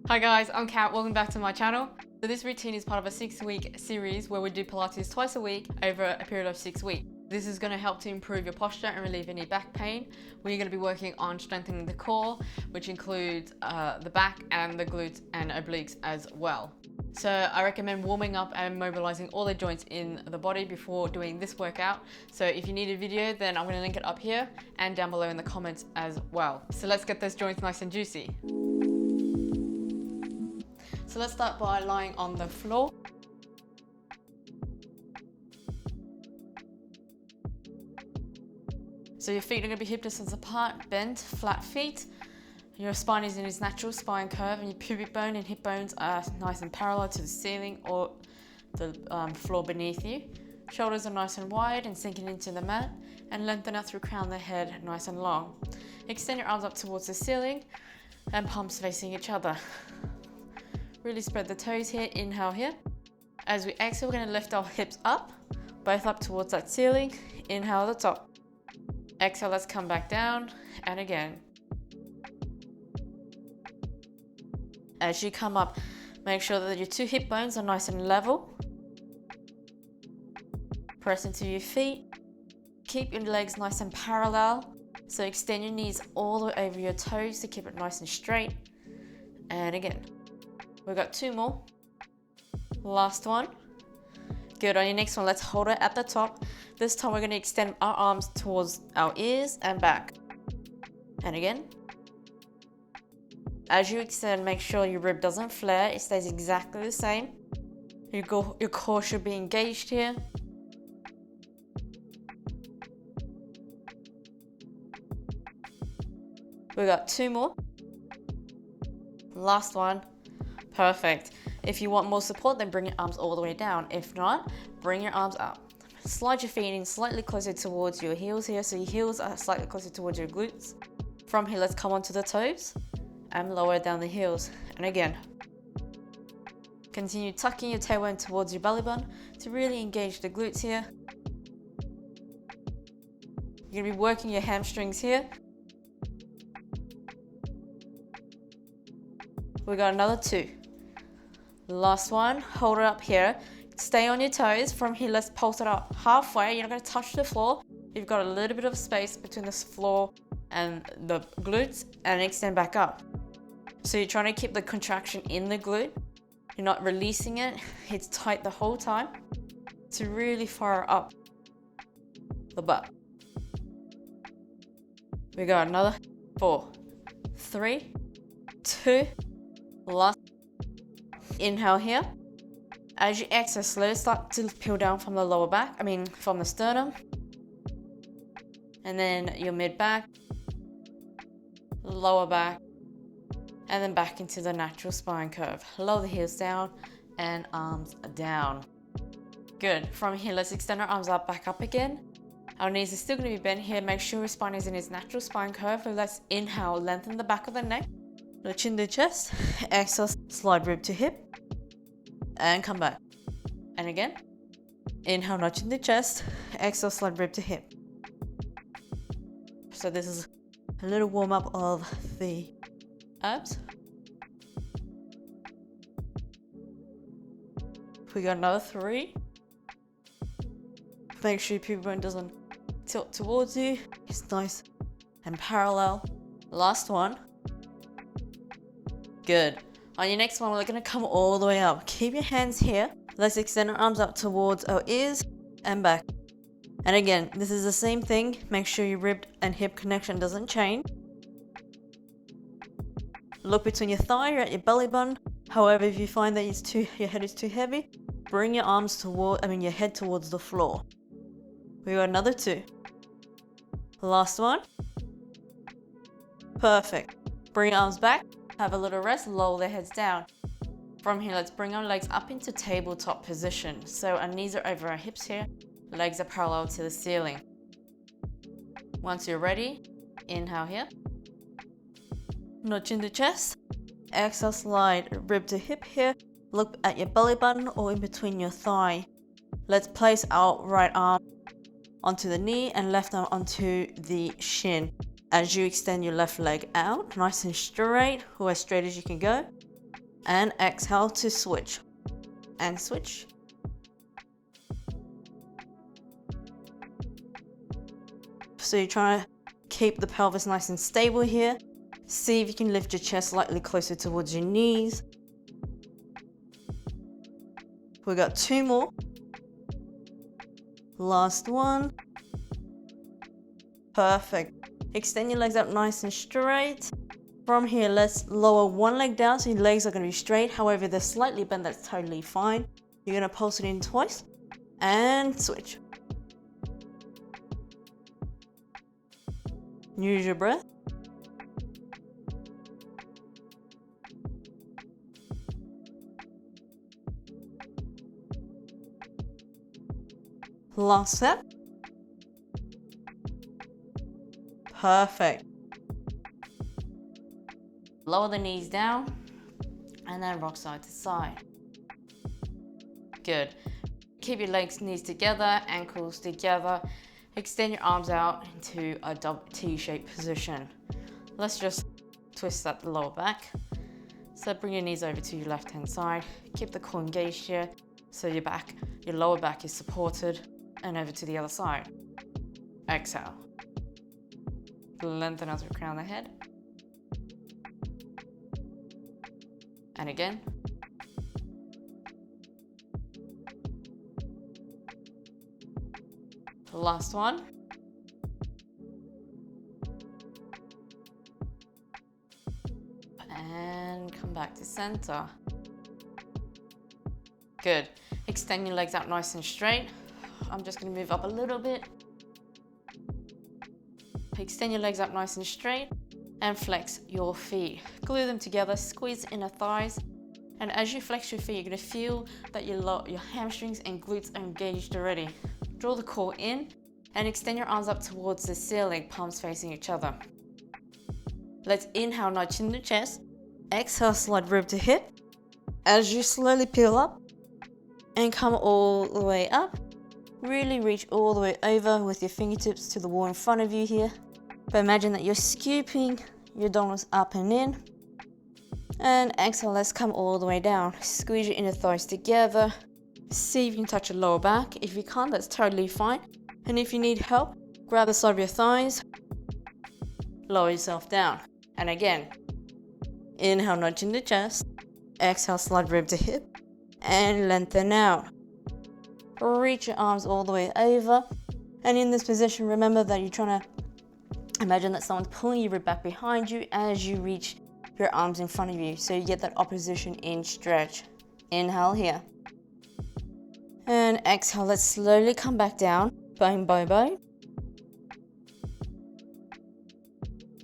Hi guys, I'm Kat, welcome back to my channel. So this routine is part of a 6-week series where we do Pilates twice a week over a period of 6 weeks. This is going to help to improve your posture and relieve any back pain. We're going to be working on strengthening the core, which includes the back and the glutes and obliques as well. So I recommend warming up and mobilizing all the joints in the body before doing this workout. So if you need a video, then I'm going to link it up here and down below in the comments as well. So let's get those joints nice and juicy. So let's start by lying on the floor. So your feet are going to be hip distance apart, bent, flat feet. Your spine is in its natural spine curve and your pubic bone and hip bones are nice and parallel to the ceiling or the floor beneath you. Shoulders are nice and wide and sinking into the mat, and lengthen out through crown of the head nice and long. Extend your arms up towards the ceiling and palms facing each other. Really spread the toes here, inhale here. As we exhale, we're going to lift our hips up, both up towards that ceiling. Inhale at the top. Exhale, let's come back down, and again. As you come up, make sure that your two hip bones are nice and level. Press into your feet. Keep your legs nice and parallel. So extend your knees all the way over your toes to keep it nice and straight. And again. We've got two more. Last one. Good. On your next one, let's hold it at the top. This time we're going to extend our arms towards our ears and back. And again. As you extend, make sure your rib doesn't flare. It stays exactly the same. Your core should be engaged here. We got two more. Last one. Perfect. If you want more support, then bring your arms all the way down. If not, bring your arms up. Slide your feet in slightly closer towards your heels here, so your heels are slightly closer towards your glutes. From here, let's come onto the toes and lower down the heels. And again, continue tucking your tailbone towards your belly button to really engage the glutes here. You're gonna be working your hamstrings here. We got another two. Last one, hold it up here. Stay on your toes. From here, let's pulse it up halfway. You're not going to touch the floor. You've got a little bit of space between the floor and the glutes, and extend back up. So you're trying to keep the contraction in the glute. You're not releasing it. It's tight the whole time to really fire up the butt. We got another 4, 3, 2, last. Inhale here. As you exhale, slowly start to peel down from the lower back, from the sternum. And then your mid back, lower back, and then back into the natural spine curve. Lower the heels down and arms down. Good. From here, let's extend our arms up, back up again. Our knees are still going to be bent here. Make sure your spine is in its natural spine curve. So let's inhale, lengthen the back of the neck. Chin the chest. Exhale, slide rib to hip. And come back. And again. Inhale, notch in the chest. Exhale, slide rib to hip. So this is a little warm up of the abs. We got another 3. Make sure your pubic bone doesn't tilt towards you. It's nice and parallel. Last one. Good. On your next one, we're going to come all the way up. Keep your hands here. Let's extend our arms up towards our ears and back. And again, this is the same thing. Make sure your rib and hip connection doesn't change. Look between your thigh or at your belly button. However, if you find that your head is too heavy, bring your your head towards the floor. We got another 2. Last one. Perfect. Bring your arms back. Have a little rest, lower the heads down. From here, let's bring our legs up into tabletop position. So our knees are over our hips here, legs are parallel to the ceiling. Once you're ready, inhale here. Notch in the chest. Exhale, slide rib to hip here. Look at your belly button or in between your thigh. Let's place our right arm onto the knee and left arm onto the shin. As you extend your left leg out, nice and straight, or as straight as you can go. And exhale to switch. And switch. So you're trying to keep the pelvis nice and stable here. See if you can lift your chest slightly closer towards your knees. We got 2 more. Last one. Perfect. Extend your legs up nice and straight. From here, let's lower one leg down so your legs are going to be straight. However, they're slightly bent, that's totally fine. You're going to pulse it in twice and switch. Use your breath. Last step. Perfect. Lower the knees down and then rock side to side. Good. Keep your legs, knees together, ankles together. Extend your arms out into a double T-shaped position. Let's just twist that lower back. So bring your knees over to your left hand side. Keep the core engaged here so your lower back is supported, and over to the other side. Exhale. Lengthen out the crown of the head. And again. Last one. And come back to center. Good. Extend your legs out nice and straight. I'm just going to move up a little bit. Extend your legs up nice and straight and flex your feet. Glue them together, squeeze inner thighs. And as you flex your feet, you're going to feel that your hamstrings and glutes are engaged already. Draw the core in and extend your arms up towards the ceiling, palms facing each other. Let's inhale, nudge in the chest. Exhale, slide rib to hip. As you slowly peel up and come all the way up, really reach all the way over with your fingertips to the wall in front of you here. But imagine that you're scooping your abdominals up and in. And exhale, let's come all the way down. Squeeze your inner thighs together. See if you can touch your lower back. If you can't, that's totally fine. And if you need help, grab the side of your thighs. Lower yourself down. And again, inhale, nudge in the chest. Exhale, slide rib to hip. And lengthen out. Reach your arms all the way over. And in this position, remember that you're trying to imagine that someone's pulling your rib back behind you as you reach your arms in front of you. So you get that opposition in stretch. Inhale here. And exhale, let's slowly come back down, bone by bone.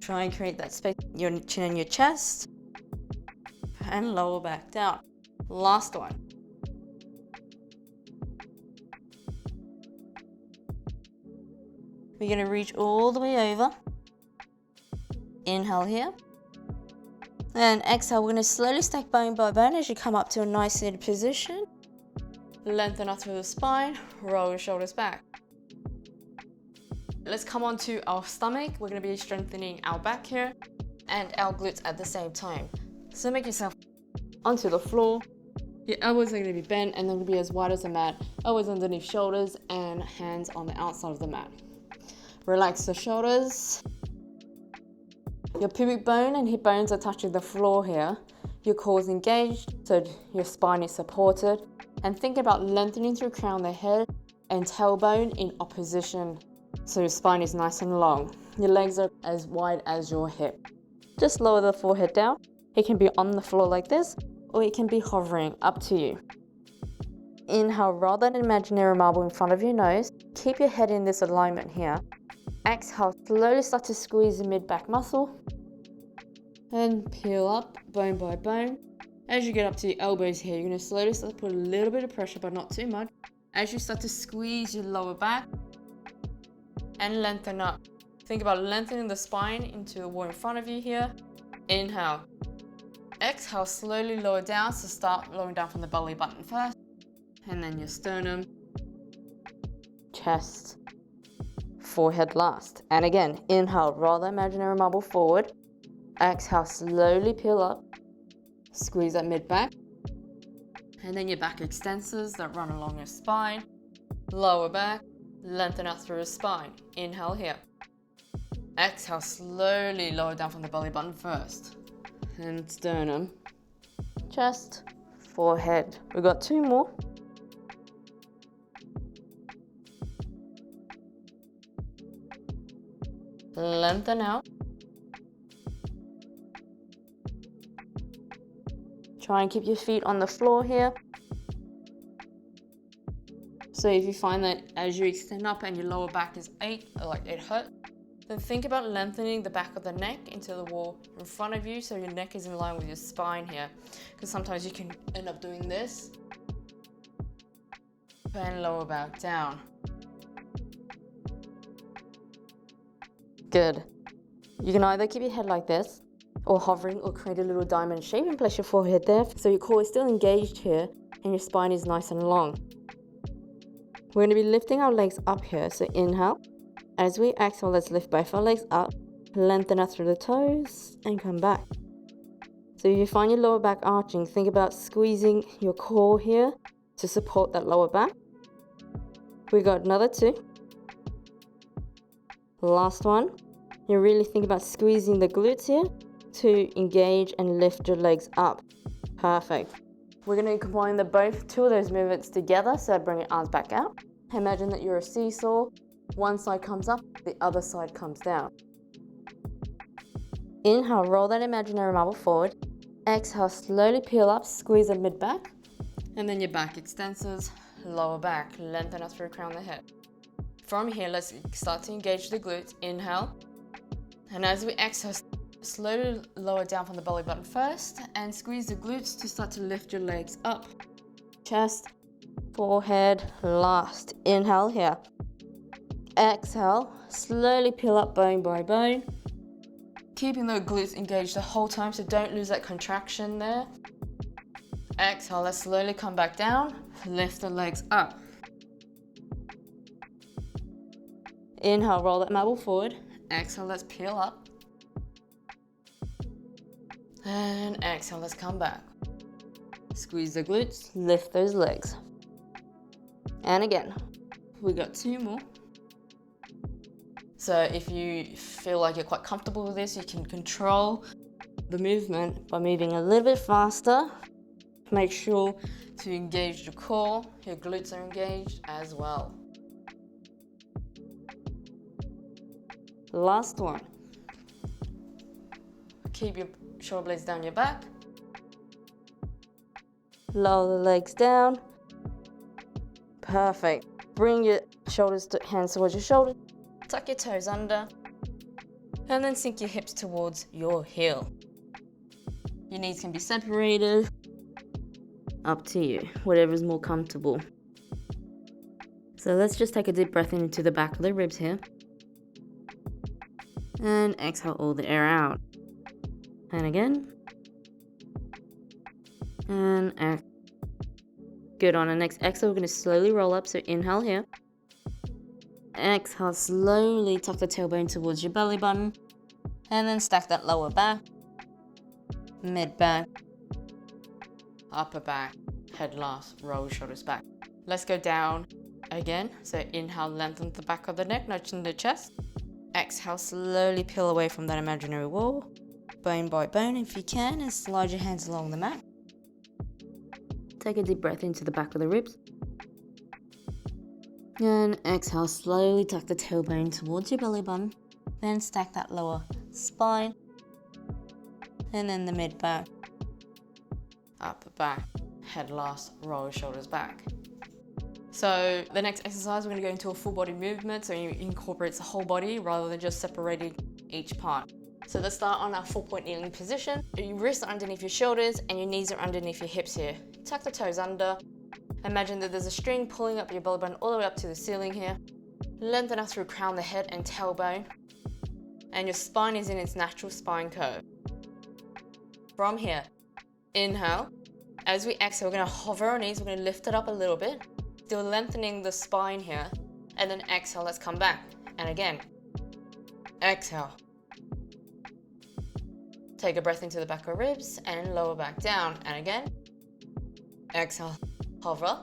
Try and create that space, your chin and your chest. And lower back down. Last one. We're going to reach all the way over. Inhale here. And exhale, we're going to slowly stack bone by bone as you come up to a nice seated position. Lengthen up through the spine, roll your shoulders back. Let's come on to our stomach. We're going to be strengthening our back here and our glutes at the same time. So make yourself onto the floor. Your elbows are going to be bent and they're going to be as wide as the mat. Elbows underneath shoulders and hands on the outside of the mat. Relax the shoulders. Your pubic bone and hip bones are touching the floor here. Your core is engaged, so your spine is supported. And think about lengthening through crown of the head and tailbone in opposition. So your spine is nice and long. Your legs are as wide as your hip. Just lower the forehead down. It can be on the floor like this, or it can be hovering, up to you. Inhale, roll that imaginary marble in front of your nose. Keep your head in this alignment here. Exhale, slowly start to squeeze the mid-back muscle. And peel up, bone by bone. As you get up to your elbows here, you're going to slowly start to put a little bit of pressure, but not too much. As you start to squeeze your lower back and lengthen up. Think about lengthening the spine into the wall in front of you here. Inhale. Exhale, slowly lower down. So start lowering down from the belly button first. And then your sternum, chest, forehead last. And again, inhale, roll the imaginary marble forward. Exhale, slowly peel up. Squeeze that mid back. And then your back extensors that run along your spine. Lower back, lengthen out through your spine. Inhale here. Exhale, slowly lower down from the belly button first. And sternum, chest, forehead. We've got 2 more. Lengthen out. Try and keep your feet on the floor here. So if you find that as you extend up and your lower back is it hurts, then think about lengthening the back of the neck into the wall in front of you so your neck is in line with your spine here. Because sometimes you can end up doing this. And lower back down. Good. You can either keep your head like this, or hovering, or create a little diamond shape and place your forehead there so your core is still engaged here and your spine is nice and long. We're going to be lifting our legs up here, so inhale. As we exhale, let's lift both our legs up, lengthen out through the toes, and come back. So if you find your lower back arching, think about squeezing your core here to support that lower back. We got another 2. Last one. You really think about squeezing the glutes here to engage and lift your legs up. Perfect. We're going to combine both 2 of those movements together, so bring your arms back out. Imagine that you're a seesaw. One side comes up, the other side comes down. Inhale, roll that imaginary marble forward. Exhale, slowly peel up, squeeze the mid back. And then your back extensors, lower back, lengthen out through the crown of the head. From here, let's start to engage the glutes. Inhale. And as we exhale, slowly lower down from the belly button first and squeeze the glutes to start to lift your legs up. Chest, forehead, last. Inhale here. Exhale, slowly peel up bone by bone. Keeping the glutes engaged the whole time, so don't lose that contraction there. Exhale, let's slowly come back down, lift the legs up. Inhale, roll that marble forward. Exhale, let's peel up. And exhale, let's come back. Squeeze the glutes, lift those legs. And again, we got 2 more. So if you feel like you're quite comfortable with this, you can control the movement by moving a little bit faster. Make sure to engage your core, your glutes are engaged as well. Last one. Keep your shoulder blades down your back. Lower the legs down. Perfect. Bring your hands towards your shoulders. Tuck your toes under. And then sink your hips towards your heel. Your knees can be separated. Up to you, whatever is more comfortable. So let's just take a deep breath into the back of the ribs here. And exhale all the air out. And again. And exhale. Good. On the next exhale, we're going to slowly roll up. So inhale here. Exhale, slowly tuck the tailbone towards your belly button. And then stack that lower back, mid back, upper back, head last, roll shoulders back. Let's go down again. So inhale, lengthen the back of the neck, nudging the chest. Exhale, slowly peel away from that imaginary wall, bone by bone if you can, and slide your hands along the mat. Take a deep breath into the back of the ribs. And exhale, slowly tuck the tailbone towards your belly button. Then stack that lower spine. And then the mid back, upper back, head last, roll your shoulders back. So the next exercise, we're going to go into a full body movement, so it incorporates the whole body rather than just separating each part. So let's start on our 4-point kneeling position. Your wrists are underneath your shoulders and your knees are underneath your hips here. Tuck the toes under. Imagine that there's a string pulling up your belly button all the way up to the ceiling here. Lengthen out through crown of the head and tailbone. And your spine is in its natural spine curve. From here, inhale. As we exhale, we're going to hover our knees. We're going to lift it up a little bit. Still lengthening the spine here. And then exhale, let's come back. And again, exhale. Take a breath into the back of ribs and lower back down. And again, exhale, hover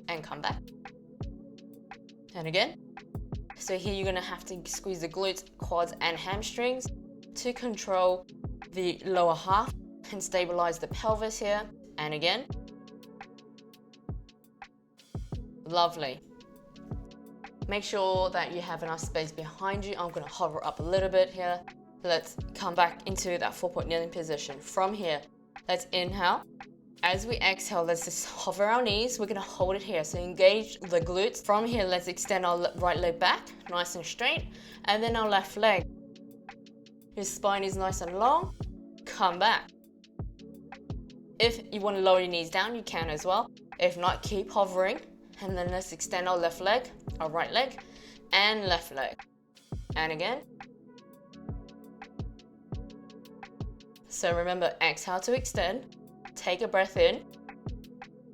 and come back. And again. So here you're gonna have to squeeze the glutes, quads, and hamstrings to control the lower half and stabilize the pelvis here. And again. Lovely. Make sure that you have enough space behind you. I'm gonna hover up a little bit here. Let's come back into that 4-point kneeling position. From here, let's inhale. As we exhale, let's just hover our knees. We're gonna hold it here. So engage the glutes. From here, let's extend our right leg back, nice and straight. And then our left leg. Your spine is nice and long. Come back. If you wanna lower your knees down, you can as well. If not, keep hovering. And then let's extend our left leg, our right leg, and left leg. And again. So remember, exhale to extend. Take a breath in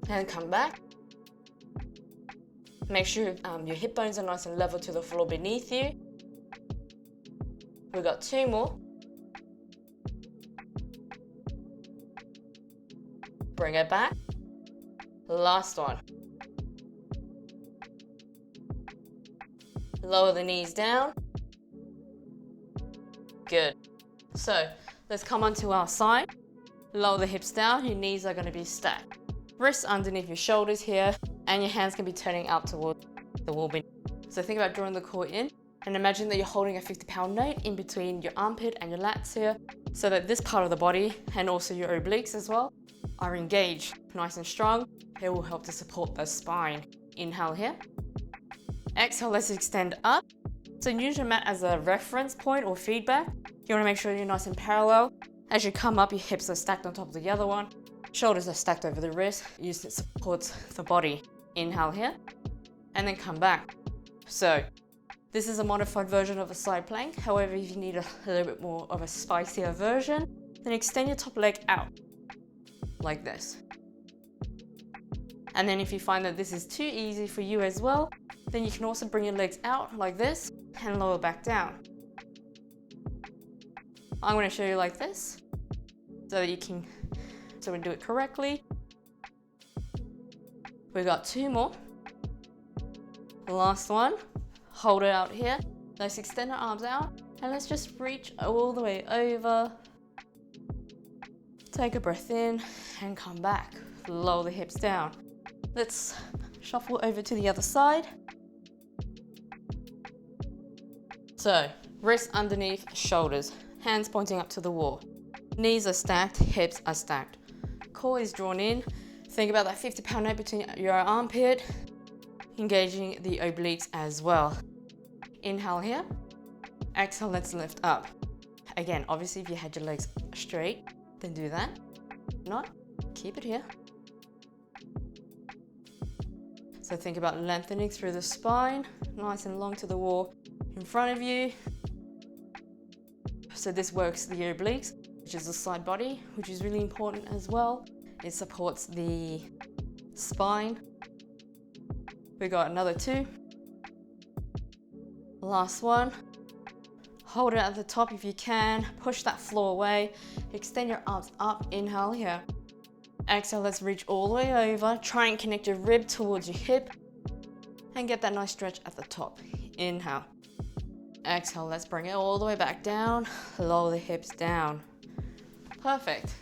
and come back. Make sure your hip bones are nice and level to the floor beneath you. We've got 2 more. Bring it back. Last one. Lower the knees down. Good. So let's come onto our side. Lower the hips down. Your knees are going to be stacked. Wrists underneath your shoulders here, and your hands can be turning up towards the wall beneath. So think about drawing the core in, and imagine that you're holding a 50-pound note in between your armpit and your lats here, so that this part of the body, and also your obliques as well, are engaged, nice and strong. It will help to support the spine. Inhale here. Exhale, let's extend up. So use your mat as a reference point or feedback. You want to make sure you're nice and parallel. As you come up, your hips are stacked on top of the other one. Shoulders are stacked over the wrist. Use it supports the body. Inhale here, and then come back. So this is a modified version of a side plank. However, if you need a little bit more of a spicier version, then extend your top leg out like this. And then if you find that this is too easy for you as well, then you can also bring your legs out like this and lower back down. I'm going to show you like this so that you can do it correctly. We got 2 more. Last one. Hold it out here. Let's extend our arms out and let's just reach all the way over. Take a breath in and come back. Lower the hips down. Let's shuffle over to the other side. So, wrists underneath shoulders, hands pointing up to the wall. Knees are stacked, hips are stacked. Core is drawn in. Think about that 50-pound note between your armpit, engaging the obliques as well. Inhale here. Exhale, let's lift up. Again, obviously if you had your legs straight, then do that. If not, keep it here. So think about lengthening through the spine, nice and long to the wall in front of you. So this works the obliques, which is the side body, which is really important as well. It supports the spine. We got another 2. Last one. Hold it at the top if you can. Push that floor away. Extend your arms up. Inhale here. Exhale, let's reach all the way over. Try and connect your rib towards your hip and get that nice stretch at the top. Inhale. Exhale, let's bring it all the way back down. Lower the hips down. Perfect.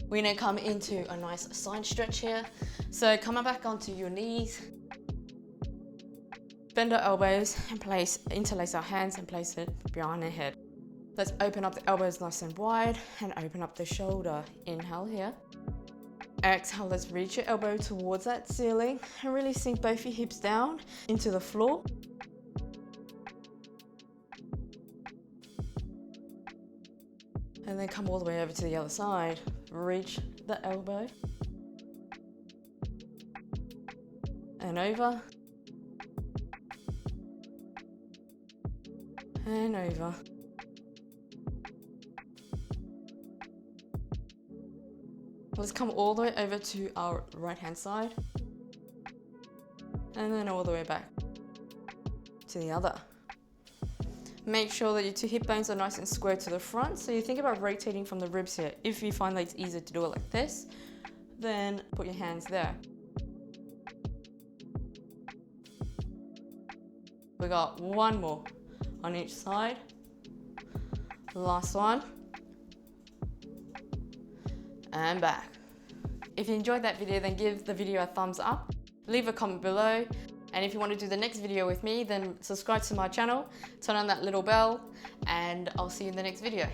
We're gonna come into a nice side stretch here. So coming back onto your knees. Bend our elbows and interlace our hands and place it behind our head. Let's open up the elbows nice and wide and open up the shoulder. Inhale here. Exhale, let's reach your elbow towards that ceiling and really sink both your hips down into the floor. And then come all the way over to the other side. Reach the elbow. And over. And over. Let's come all the way over to our right hand side. And then all the way back to the other. Make sure that your two hip bones are nice and square to the front. So you think about rotating from the ribs here. If you find that it's easier to do it like this, then put your hands there. We got one more on each side. Last one. And back. If you enjoyed that video, then give the video a thumbs up. Leave a comment below. And if you want to do the next video with me, then subscribe to my channel, turn on that little bell, and I'll see you in the next video.